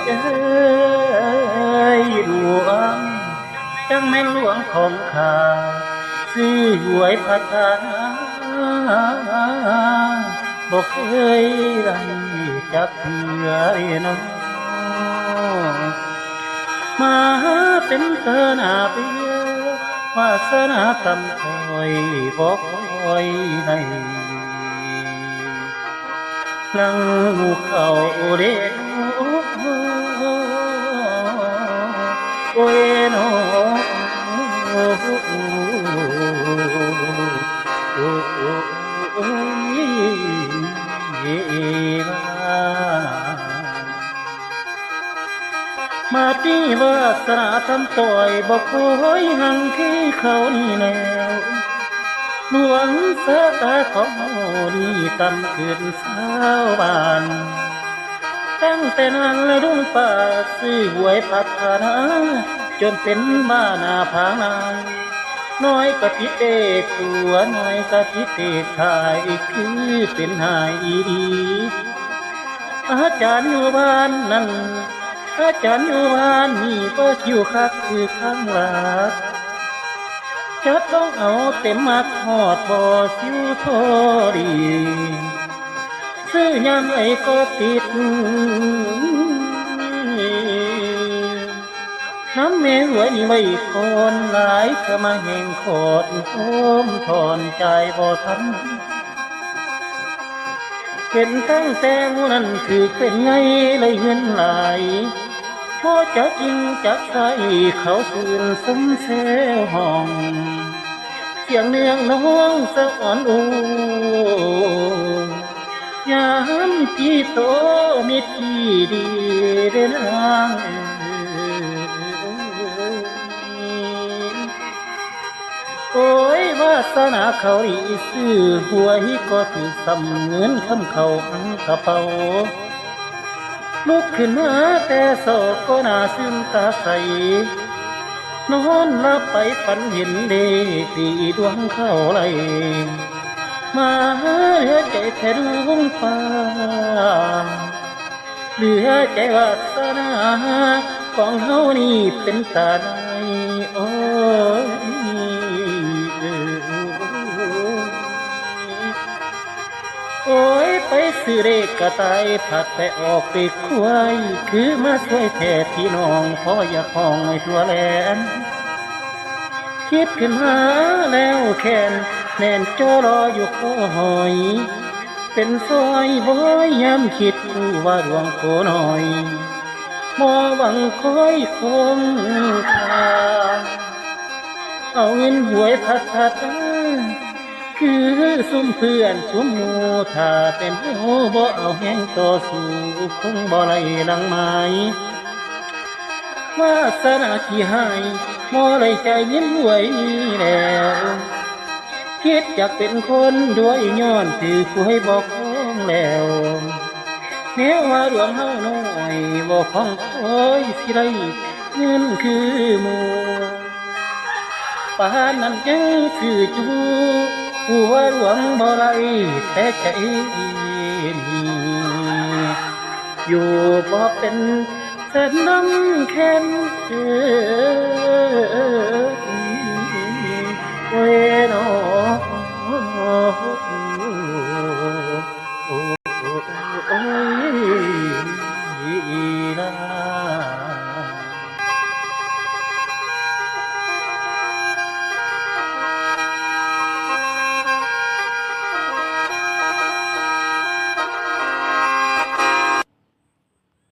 เอ้ยหลวงจังแม่นหลวงของข้าซื้อหวยพัฒนาบอกเคยได้จักเถื่อน้องมาเป็นเธอหน้าเบี้ยวาสนาตำคอยบอกคอยได้หลังหูเขาเรโโอ้ยโนมาตีวาสนาทำต่อยบอกโอ้ยหังคือเขานี่แล้วหลวงสาตาของนี่ตำขึ้นสาวบานตั้งแต่นั้นละรุ่งป่าซื้อหวยพัฒนาจนเป็นบ้านาผานางน้อยก็พิเตตัวน้อยก็พิเตขายคือเป็นหายดีอาจารย์อยู่บ้านนั้นอาจารย์อยู่บ้านนี่ก็คิวคักคือข้างหลักจะต้องเอาเต็มมัดหอดบ่อสิวทอดีซื้อยามไอ้ก็ติดน้ำแม่หวยนี่ไม่คนหลายเธอมาแห่งโคตรโอมถอนใจบ่ทันเป็นตั้งแต่มูนั้นคือเป็นไงเลยเงินไหลพอจะจริงจักใส่เขาสื่นสมเซลห้องเสียงเนืองน้องสะอ่อนอูยามที่โตมิตรที่ดีเดินทางโอ้ยวาสนาเขาดีซื้อหวยก็ถือสำเงินคำเขาอังกระเป๋าลุกขึ้นมาแต่โศกก็น่าซึ้งตาใสนอนหลับไปฝันเห็นเด็กดีดวงเข้าไหลมาเหลือใจแทนดวงฟ้าเหลือใจวาสนาของเฮานี่เป็นตาในโอ้ยโอ้ยไปซื้อเลขกระต่ายผัดไปออกไปควายคือมาช่วยแทนพี่น้องพออยากห้องไม่ทั่วแลนคิดขึ้นหาแล้วแค้นแน่นโจรออยู่ข้อหอยเป็นซอยบ่อยย้ำคิดว่าดวงโคน้อยบ่หวังคอยคงคาเอาเงินหวยพัดคือซุ่มเพื่อนซุ่มหมู่ถ้าเป็นเฮาบ่เอาแห้งต่อสู้คงบ่ไหลหลังไม้วาสนาที่ให้บ่ไหลใจยิ้มหวยแล้วคิดอยากเป็นคนด้วยย้อนถือหวยบ่คล้องแล้วแม้ว่าดวงเฮาน้อยบ่คล้องคอยสิได้เงินคือหมู่ป่านนั้นยังสื่อจูหัวหลวงบ่ไหลแต่ใจมีอยู่บ่เป็นเส้นน้ำแข็งเวนอโอ้ยลา